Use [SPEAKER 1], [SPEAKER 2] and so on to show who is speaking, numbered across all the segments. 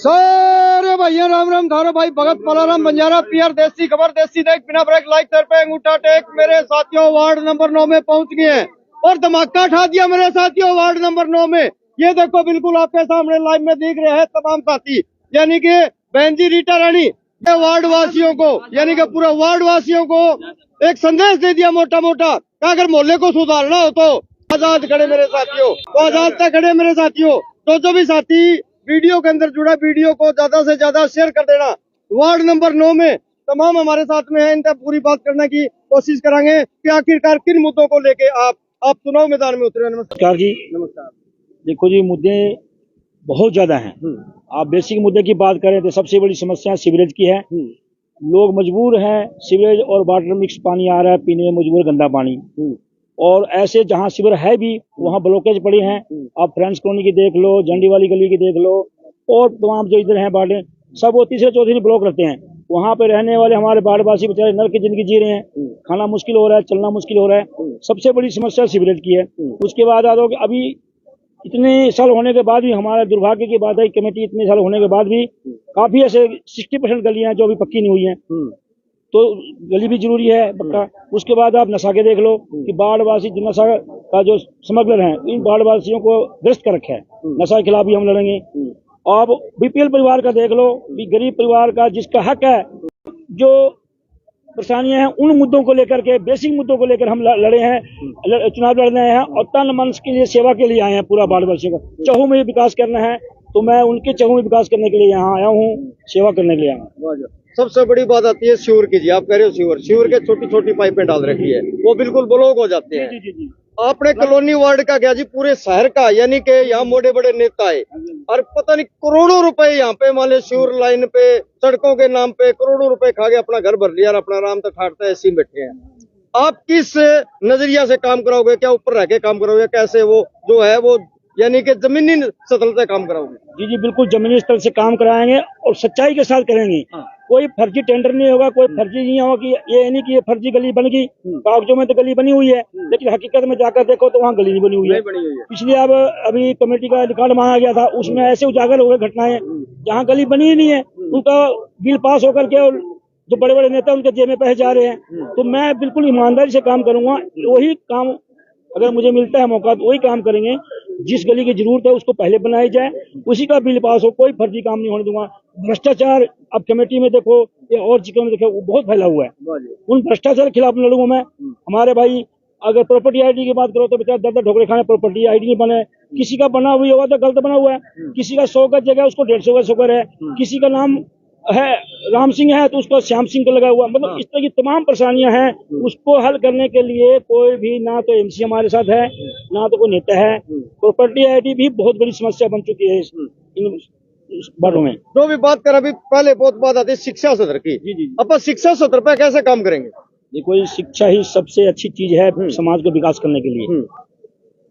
[SPEAKER 1] सारे भैया राम राम थारो भाई भगत पलाराम बंजारा पियर देसी खबर देसी देख बिना ब्रेक लाइक सर पे अंगूठा टेक मेरे साथियों वार्ड नंबर 9 में पहुंच गए हैं और धमाका उठा दिया मेरे साथियों वार्ड नंबर 9 में। ये देखो बिल्कुल आपके सामने लाइव में दिख रहे हैं तमाम साथी, यानी कि बहन जी रीटा रानी वार्ड वासियों को यानी कि पूरा वार्ड वासियों को एक संदेश दे दिया मोटा मोटा कि अगर मोहल्ले को सुधारना हो तो आजाद खड़े मेरे साथियों, तो आजाद तक खड़े मेरे साथियों। तो जो भी साथी वीडियो के अंदर जुड़ा वीडियो को ज्यादा से ज्यादा शेयर कर देना। वार्ड नंबर 9 में तमाम हमारे साथ में है, इनसे पूरी बात करने की कोशिश करेंगे कि आखिरकार किन मुद्दों को लेके आप चुनाव मैदान में उतरे।
[SPEAKER 2] नमस्कार जी।
[SPEAKER 1] नमस्कार।
[SPEAKER 2] देखो जी, मुद्दे बहुत ज्यादा हैं। आप बेसिक मुद्दे की बात करें तो सबसे बड़ी समस्या सीवरेज की है। लोग मजबूर हैं, सीवरेज और वाटर मिक्स पानी आ रहा है, पीने में मजबूर गंदा पानी। और ऐसे जहाँ सीवर है भी वहाँ ब्लॉकेज पड़े हैं। आप फ्रेंड्स कॉलोनी की देख लो, झंडी वाली गली की देख लो, और तमाम जो इधर हैं वार्ड सब वो तीसरे चौथे ब्लॉक रहते हैं। वहाँ पे रहने वाले हमारे वार्डवासी बेचारे नरक की जिंदगी जी रहे हैं। खाना मुश्किल हो रहा है, चलना मुश्किल हो रहा है। सबसे बड़ी समस्या सीवरेज की है। उसके बाद आ कि अभी इतने साल होने के बाद भी हमारा दुर्भाग्य की बात है, कमेटी इतने साल होने के बाद भी काफी ऐसे 60% गलियां जो अभी पक्की नहीं हुई हैं। तो गली भी जरूरी है पक्का। उसके बाद आप नशा के देख लो कि बाढ़वासी नशा का जो स्मगलर हैं, इन बाढ़वासियों को ग्रस्त कर रखा है। नशा के खिलाफ भी हम लड़ेंगे। आप बीपीएल परिवार का देख लो, भी गरीब परिवार का जिसका हक है, जो परेशानियां हैं, उन मुद्दों को लेकर के, बेसिक मुद्दों को लेकर हम लड़े हैं, चुनाव लड़ने हैं और तन मन के लिए सेवा के लिए आए हैं। पूरा बाढ़वासियों का चहु में विकास करना है, तो मैं उनके चहु में विकास करने के लिए यहाँ आया हूँ, सेवा करने के लिए आया हूँ।
[SPEAKER 1] सबसे बड़ी बात आती है श्योर की जी। आप कह रहे हो श्योर के छोटी छोटी पाइपें डाल रखी है, वो बिल्कुल ब्लॉक हो जाते हैं।
[SPEAKER 2] जी।
[SPEAKER 1] आपने कॉलोनी वार्ड का क्या जी, पूरे शहर का, यानी कि यहाँ बड़े बड़े नेता है और पता नहीं करोड़ों रुपए यहाँ पे मान लो श्योर लाइन पे सड़कों के नाम पे करोड़ों रुपए खा के अपना घर भर लिया और अपना आराम तक ठाटता है, ऐसे बैठे हैं। आप किस नजरिया से काम कराओगे? क्या ऊपर रह के काम कराओगे? कैसे वो जो है वो यानी कि जमीनी सतह से काम कराओगे?
[SPEAKER 2] जी बिल्कुल जमीनी स्तर से काम कराएंगे और सच्चाई के साथ करेंगे। कोई फर्जी टेंडर नहीं होगा, कोई फर्जी नहीं होगा कि ये नहीं कि ये फर्जी गली बन गई। कागजों में तो गली बनी हुई है, लेकिन हकीकत में जाकर देखो तो वहाँ गली नहीं बनी हुई है। इसलिए अब अभी कमेटी का रिकॉर्ड मांगा गया था, उसमें ऐसे उजागर हो गए घटनाएं जहाँ गली बनी ही नहीं है। उनका बिल पास होकर के और जो बड़े बड़े नेता उनके जेब में पैसे जा रहे हैं। तो मैं बिल्कुल ईमानदारी से काम करूंगा। वही काम अगर मुझे मिलता है मौका तो वही काम करेंगे। जिस गली की जरूरत है उसको पहले बनाई जाए, उसी का बिल पास हो, कोई फर्जी काम नहीं होने दूंगा। भ्रष्टाचार अब कमेटी में देखो या और जगह में देखो वो बहुत फैला हुआ है। उन भ्रष्टाचार के खिलाफ लड़ूंगा मैं। हमारे भाई अगर प्रॉपर्टी आईडी की बात करो तो बेचारा दर ढोकरे खाने, प्रॉपर्टी आईडी नहीं बने। किसी का बना हुआ होगा तो गलत बना हुआ है, किसी का 100 गज जगह उसको 150 गज शुगर है, किसी का नाम है राम सिंह है तो उसको श्याम सिंह को लगा हुआ। मतलब इस तरह की तमाम परेशानियां हैं। उसको हल करने के लिए कोई भी ना तो एमसी हमारे साथ है, ना तो कोई नेता है। प्रॉपर्टी आईडी भी बहुत बड़ी समस्या बन चुकी है इन बारों में।
[SPEAKER 1] जो भी बात कर अभी पहले बहुत बात आती है शिक्षा सत्र की।
[SPEAKER 2] जी।
[SPEAKER 1] अब शिक्षा सत्र पे कैसे काम करेंगे?
[SPEAKER 2] देखो शिक्षा ही सबसे अच्छी चीज है समाज को विकास करने के लिए।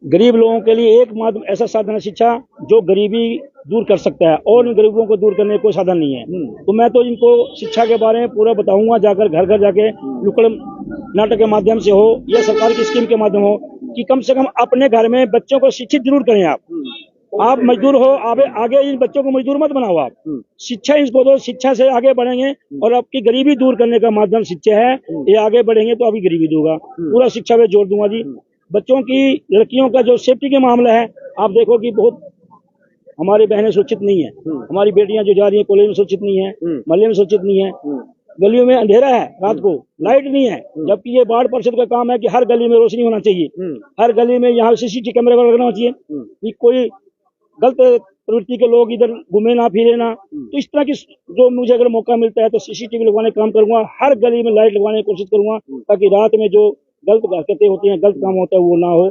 [SPEAKER 2] गरीब लोगों के लिए एकमात्र ऐसा साधन है शिक्षा जो गरीबी दूर कर सकता है, और इन गरीबों को दूर करने का कोई साधन नहीं है। तो मैं तो इनको शिक्षा के बारे में पूरा बताऊंगा, जाकर घर घर जाके नुक्कड़ नाटक के माध्यम से हो या सरकार की स्कीम के माध्यम हो, कि कम से कम अपने घर में बच्चों को शिक्षित जरूर करें। आप मजदूर हो, आगे इन बच्चों को मजदूर मत बनाओ। आप शिक्षा इनको दो, शिक्षा से आगे बढ़ेंगे और आपकी गरीबी दूर करने का माध्यम शिक्षा है। ये आगे बढ़ेंगे तो अभी गरीबी दूंगा। पूरा शिक्षा पे जोर दूंगा जी। बच्चों की, लड़कियों का जो सेफ्टी के मामला है, आप देखो कि बहुत हमारी बहनें सुरक्षित नहीं है। हमारी बेटियां जो जा रही है कॉलेज में सुरक्षित नहीं है, मोहल्ले में सुरक्षित नहीं है। गलियों में अंधेरा है, रात को लाइट नहीं है, जबकि ये वार्ड परिषद का काम है कि हर गली में रोशनी होना चाहिए। हर गली में यहाँ सीसीटीवी कैमरे लगना चाहिए कि कोई गलत प्रवृत्ति के लोग इधर घूमे ना फिरे ना। तो इस तरह की जो मुझे अगर मौका मिलता है तो सीसीटीवी लगवाने का काम करूंगा। हर गली में लाइट लगवाने की कोशिश करूंगा ताकि रात में जो गलत हरकतें होती हैं, गलत काम होता है, वो ना हो।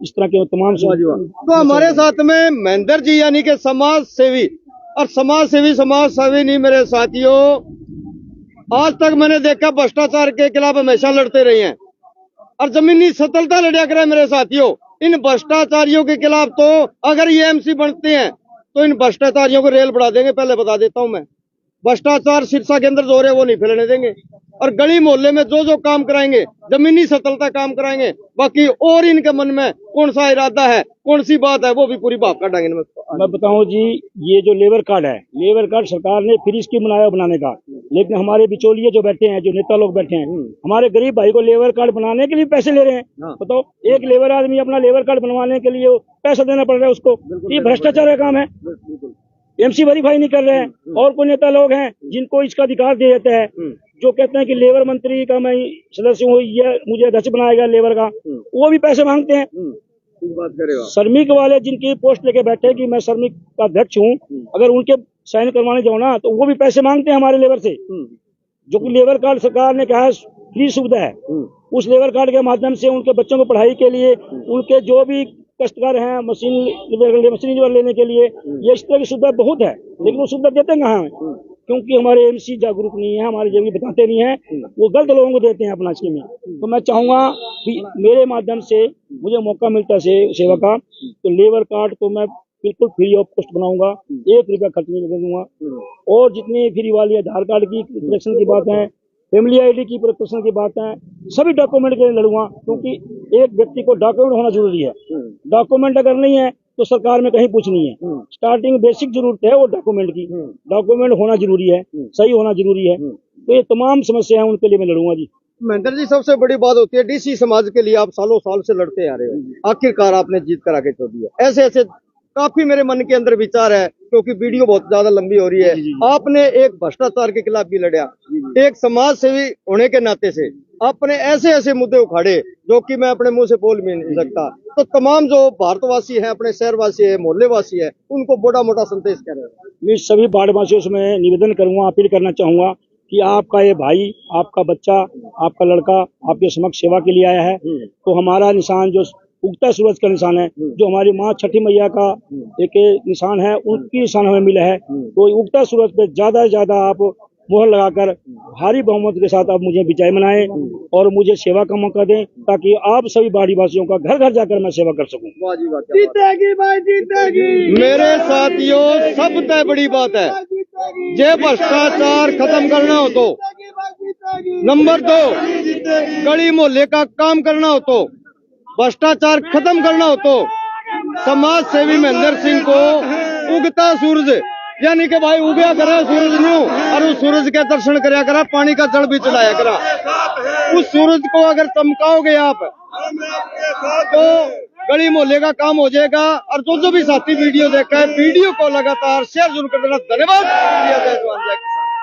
[SPEAKER 2] इस तरह के तमाम।
[SPEAKER 1] तो हमारे साथ में महेंद्र जी यानी कि समाज सेवी, और समाज सेवी नहीं मेरे साथियों, आज तक मैंने देखा भ्रष्टाचार के खिलाफ हमेशा लड़ते रहे हैं और जमीनी सतर्कता लड़ा करे मेरे साथियों। इन भ्रष्टाचारियों के खिलाफ तो अगर ये एमसी बनते हैं तो इन भ्रष्टाचारियों को रेल बढ़ा देंगे, पहले बता देता हूं मैं। भ्रष्टाचार सिरसा के अंदर जो हो रहे हैं वो नहीं फैलने देंगे, और गली मोहल्ले में जो जो काम कराएंगे जमीनी सतह तक काम कराएंगे। बाकी और इनके मन में कौन सा इरादा है, कौन सी बात है, वो भी पूरी बात काटेंगे।
[SPEAKER 2] मैं बताऊं जी, ये जो लेबर कार्ड है, लेबर कार्ड सरकार ने फ्री स्कीम बनाया बनाने का, लेकिन हमारे बिचौलिए जो बैठे हैं, जो नेता लोग बैठे हैं, हमारे गरीब भाई को लेबर कार्ड बनाने के लिए पैसे ले रहे हैं। बताओ, एक लेबर आदमी अपना लेबर कार्ड बनवाने के लिए पैसा देना पड़ रहा है उसको। ये भ्रष्टाचार का काम है। एमसी वेरीफाई नहीं कर रहे हैं। और कोई नेता लोग हैं जिनको इसका अधिकार दे देते हैं, जो कहते हैं कि लेबर मंत्री का मैं सदस्य हूँ, ये मुझे अध्यक्ष बनाया गया लेबर का, वो भी पैसे मांगते हैं।
[SPEAKER 1] बात करेगा
[SPEAKER 2] श्रमिक वाले जिनकी पोस्ट लेके बैठे कि मैं श्रमिक का अध्यक्ष हूँ, अगर उनके साइन करवाने जाओ ना तो वो भी पैसे मांगते हैं हमारे लेबर से। जो कि लेबर कार्ड सरकार ने कहा है फ्री सुविधा है, उस लेबर कार्ड के माध्यम से उनके बच्चों को पढ़ाई के लिए, उनके जो भी कष्टकार हैं मशीन लेने के लिए, ये इस तरह की सुविधा बहुत है, लेकिन वो सुविधा देते कहाँ हैं? क्योंकि हमारे एमसी जागरूक नहीं है, हमारे जो भी बताते नहीं है, वो गलत लोगों को देते हैं अपना स्कीम। तो मैं चाहूंगा कि मेरे माध्यम से मुझे मौका मिलता है सेवा का, तो लेबर कार्ड को मैं बिल्कुल फ्री ऑफ कॉस्ट बनाऊंगा, 1 रुपया खर्च नहीं करने दूंगा। और जितनी फ्री वाली आधार कार्ड की करेक्शन की बात है, फैमिली आईडी की करेक्शन की बात है, सभी डॉक्यूमेंट के लिए लड़ूंगा, क्योंकि एक व्यक्ति को डॉक्यूमेंट होना जरूरी है। डॉक्यूमेंट अगर नहीं है तो सरकार में कहीं कुछ नहीं है। स्टार्टिंग बेसिक जरूरत है वो डॉक्यूमेंट की, डॉक्यूमेंट होना जरूरी है, सही होना जरूरी है। तो ये तमाम समस्या है, उनके लिए मैं लड़ूंगा जी।
[SPEAKER 1] महेंद्र जी, सबसे बड़ी बात होती है डीसी समाज के लिए आप सालों साल से लड़ते आ रहे हो, आखिरकार आपने जीत करा के छोड़ दिया। ऐसे ऐसे काफी मेरे मन के अंदर विचार है, क्योंकि वीडियो बहुत ज्यादा लंबी हो रही है। आपने एक भ्रष्टाचार के खिलाफ भी लड़ा, एक समाज सेवी होने के नाते से आपने ऐसे ऐसे मुद्दे उखाड़े जो कि मैं अपने मुंह से बोल भी नहीं सकता। तो तमाम जो भारतवासी हैं, अपने शहरवासी है, मोहल्ले वासी है, उनको बड़ा मोटा संदेश कह रहे हैं।
[SPEAKER 2] मैं सभी वार्डवासियों से मैं निवेदन करूंगा, अपील करना चाहूंगा कि आपका ये भाई, आपका बच्चा, आपका लड़का आपके समक्ष सेवा के लिए आया है, तो हमारा निशान जो उगता सूरज का निशान है, जो हमारी माँ छठी मैया का एक निशान है, उनकी निशान हमें मिला है। तो उगता सूरज पे ज्यादा से ज्यादा आप मोहर लगाकर भारी बहुमत के साथ आप मुझे विजय बनाएं और मुझे सेवा का मौका दें, ताकि आप सभी बाड़ी वासियों का घर घर जाकर मैं सेवा कर सकूं।
[SPEAKER 1] जीतेगी भाई, जीतेगी। मेरे साथियों, सब तय बड़ी बात है, जे भ्रष्टाचार खत्म करना हो तो, नंबर 2 गली मोहल्ले का काम करना हो तो, भ्रष्टाचार खत्म करना हो तो, समाज सेवी महेंद्र सिंह को उगता सूरज यानी कि भाई उगया करा सूरज नु, और उस सूरज के दर्शन करया करा, पानी का जल भी चलाया करा। उस सूरज को अगर चमकाओगे आप तो गली मोहल्ले का काम हो जाएगा। और जो भी साथी वीडियो देखा है, वीडियो को लगातार शेयर जरूर कर देना। धन्यवाद। जय जवान जय किसान।